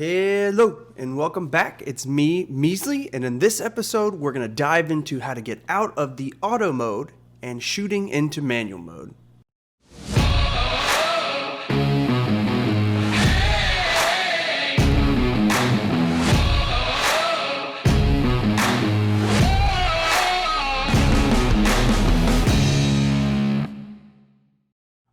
Hello and welcome back. It's me, Measley, and in this episode we're going to dive into how to get out of the auto mode and shooting into manual mode.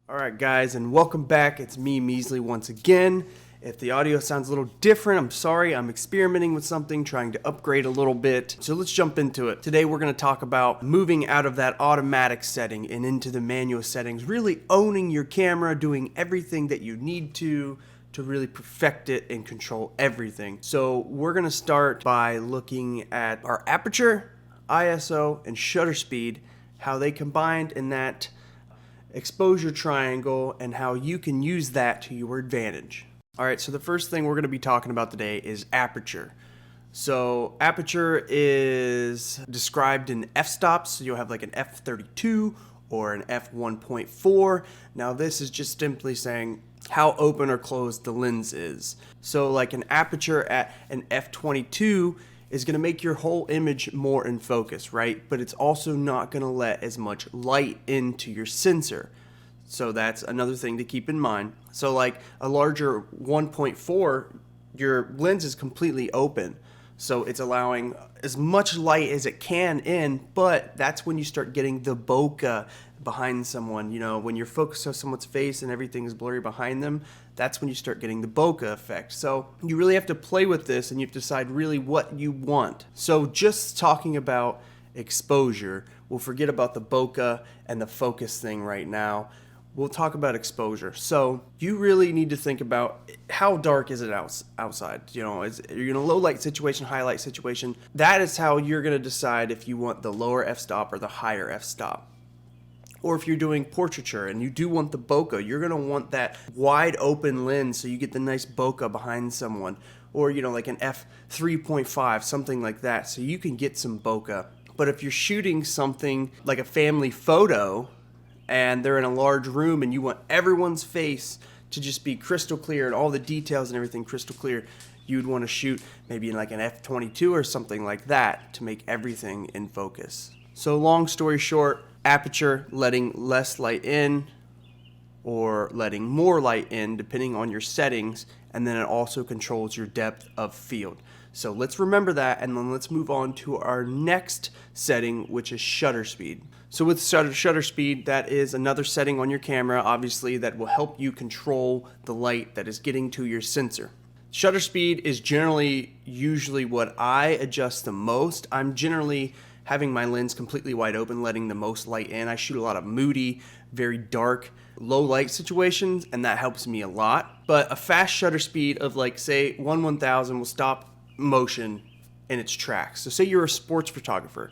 Alright guys, and welcome back. It's me, Measley, once again. If the audio sounds a little different, I'm sorry. I'm experimenting with something, trying to upgrade a little bit. So let's jump into it. Today we're going to talk about moving out of that automatic setting and into the manual settings, really owning your camera, doing everything that you need to really perfect it and control everything. So we're going to start by looking at our aperture, ISO, and shutter speed, how they combined in that exposure triangle and how you can use that to your advantage. Alright, so the first thing we're going to be talking about today is aperture. So aperture is described in f-stops, so you'll have like an f32 or an f1.4. Now this is just simply saying how open or closed the lens is. So like an aperture at an f22 is going to make your whole image more in focus, right? But it's also not going to let as much light into your sensor. So that's another thing to keep in mind. So like a larger 1.4, your lens is completely open. So it's allowing as much light as it can in, but that's when you start getting the bokeh behind someone. You know, when you're focused on someone's face and everything is blurry behind them, that's when you start getting the bokeh effect. So you really have to play with this and you have to decide really what you want. So just talking about exposure, we'll forget about the bokeh and the focus thing right now. We'll talk about exposure. So you really need to think about how dark is it outside. You know, you're in a low light situation, high light situation. That is how you're going to decide if you want the lower f-stop or the higher f-stop. Or if you're doing portraiture and you do want the bokeh, you're going to want that wide open lens so you get the nice bokeh behind someone. Or, you know, like an f3.5, something like that, so you can get some bokeh. But if you're shooting something like a family photo, and they're in a large room and you want everyone's face to just be crystal clear and all the details and everything crystal clear, you'd want to shoot maybe in like an f22 or something like that to make everything in focus. So long story short, aperture, letting less light in or letting more light in depending on your settings, and then it also controls your depth of field. So let's remember that, and then let's move on to our next setting, which is shutter speed. So with shutter speed, that is another setting on your camera, obviously, that will help you control the light that is getting to your sensor. Shutter speed is usually what I adjust the most. I'm generally having my lens completely wide open, letting the most light in. I shoot a lot of moody, very dark, low light situations, and that helps me a lot. But a fast shutter speed of like, say, 1/1000 will stop motion in its tracks. So say you're a sports photographer,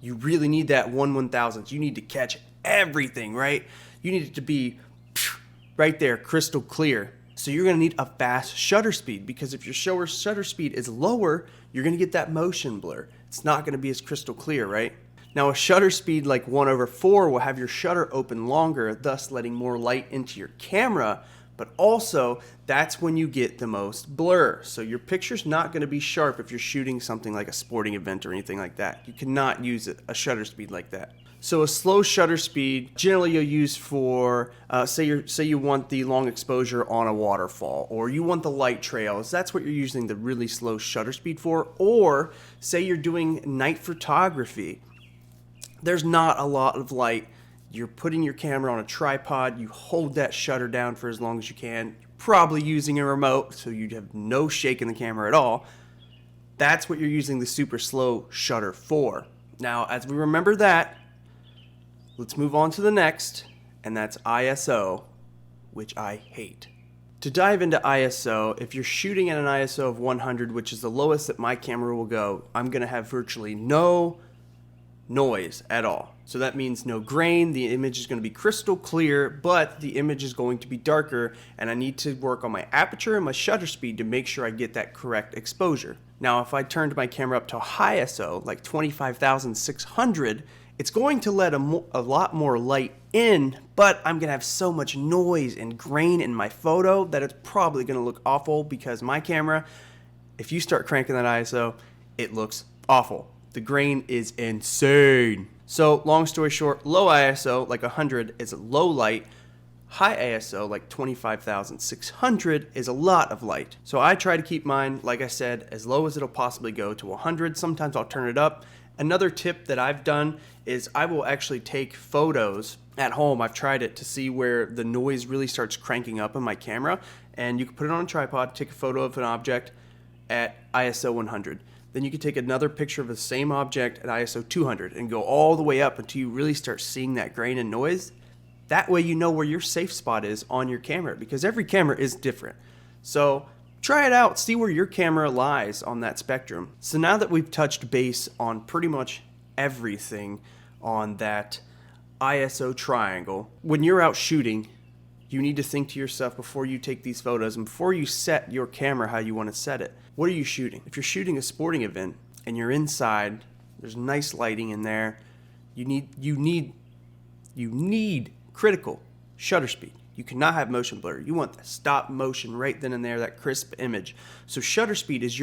you really need that 1/1000. You need to catch everything, right? You need it to be right there, crystal clear. So you're gonna need a fast shutter speed, because if your shutter speed is lower, you're gonna get that motion blur. It's not gonna be as crystal clear, right? Now a shutter speed like 1/4 will have your shutter open longer, thus letting more light into your camera, but also that's when you get the most blur. So your picture's not going to be sharp if you're shooting something like a sporting event or anything like that. You cannot use a shutter speed like that. So a slow shutter speed generally you'll use for say you want the long exposure on a waterfall, or you want the light trails. That's what you're using the really slow shutter speed for. Or say you're doing night photography. There's not a lot of light. You're putting your camera on a tripod, you hold that shutter down for as long as you can, you're probably using a remote, so you'd have no shake in the camera at all. That's what you're using the super slow shutter for. Now, as we remember that, let's move on to the next, and that's ISO, which I hate. To dive into ISO, if you're shooting at an ISO of 100, which is the lowest that my camera will go, I'm going to have virtually no noise at all. So that means no grain, the image is going to be crystal clear, but the image is going to be darker, and I need to work on my aperture and my shutter speed to make sure I get that correct exposure. Now if I turned my camera up to a high ISO, like 25,600, it's going to let a lot more light in, but I'm gonna have so much noise and grain in my photo that it's probably gonna look awful, because my camera, if you start cranking that ISO, it looks awful. The grain is insane. So long story short, low ISO like 100 is low light. High ISO like 25,600 is a lot of light. So I try to keep mine, like I said, as low as it'll possibly go, to 100. Sometimes I'll turn it up. Another tip that I've done is I will actually take photos at home. I've tried it to see where the noise really starts cranking up in my camera, and you can put it on a tripod, take a photo of an object at ISO 100. Then you can take another picture of the same object at ISO 200 and go all the way up until you really start seeing that grain and noise. That way you know where your safe spot is on your camera, because every camera is different. So try it out, see where your camera lies on that spectrum. So now that we've touched base on pretty much everything on that ISO triangle, when you're out shooting, you need to think to yourself before you take these photos and before you set your camera how you want to set it. What are you shooting? If you're shooting a sporting event and you're inside, there's nice lighting in there, you need critical shutter speed. You cannot have motion blur. You want the stop motion right then and there, that crisp image. So shutter speed is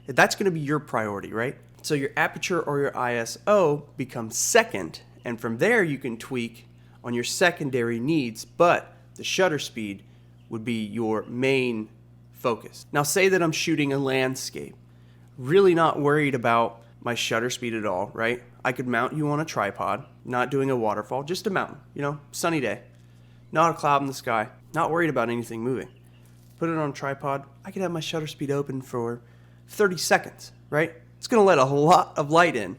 that's going to be your priority, right? So your aperture or your ISO becomes second, and from there you can tweak on your secondary needs, but the shutter speed would be your main focus. Now say that I'm shooting a landscape, really not worried about my shutter speed at all, right? I could mount you on a tripod, not doing a waterfall, just a mountain, sunny day, not a cloud in the sky, not worried about anything moving. Put it on a tripod, I could have my shutter speed open for 30 seconds, right? It's gonna let a lot of light in,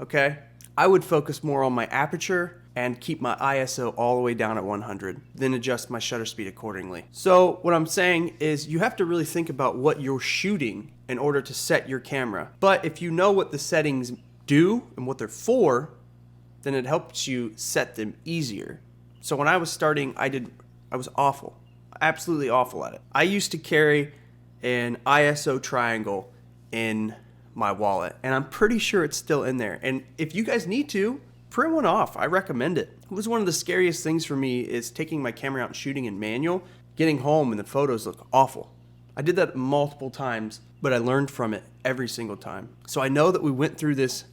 okay? I would focus more on my aperture and keep my ISO all the way down at 100, then adjust my shutter speed accordingly. So what I'm saying is you have to really think about what you're shooting in order to set your camera. But if you know what the settings do and what they're for, then it helps you set them easier. So when I was starting, I was awful, absolutely awful at it. I used to carry an ISO triangle in my wallet, and I'm pretty sure it's still in there. And if you guys need to, print one off. I recommend it. It was one of the scariest things for me, is taking my camera out and shooting in manual, getting home and the photos look awful. I did that multiple times, but I learned from it every single time. So I know that we went through this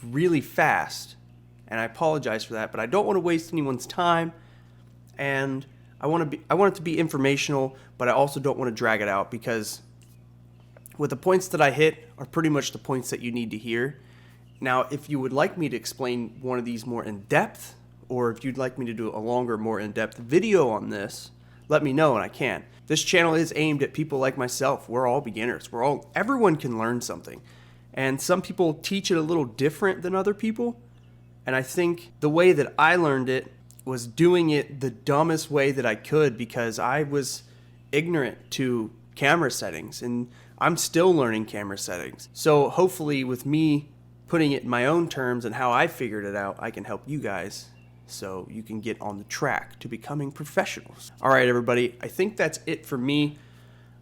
really fast, and I apologize for that, but I don't want to waste anyone's time, and I want it to be informational, but I also don't want to drag it out, because with the points that I hit are pretty much the points that you need to hear. Now, if you would like me to explain one of these more in depth, or if you'd like me to do a longer, more in-depth video on this, let me know and I can. This channel is aimed at people like myself. We're all beginners. Everyone can learn something. And some people teach it a little different than other people. And I think the way that I learned it was doing it the dumbest way that I could, because I was ignorant to camera settings, and I'm still learning camera settings. So hopefully with me putting it in my own terms and how I figured it out, I can help you guys so you can get on the track to becoming professionals. All right, everybody, I think that's it for me.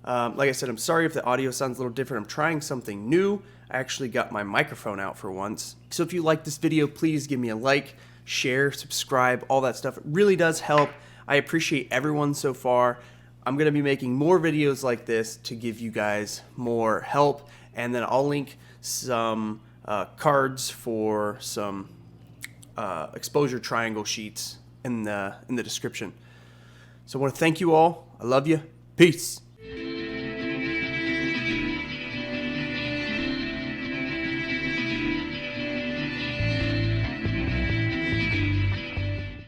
Like I said, I'm sorry if the audio sounds a little different. I'm trying something new. I actually got my microphone out for once. So if you like this video, please give me a like, share, subscribe, all that stuff. It really does help. I appreciate everyone so far. I'm going to be making more videos like this to give you guys more help, and then I'll link some cards for some exposure triangle sheets in the description. So I want to thank you all. I love you. Peace.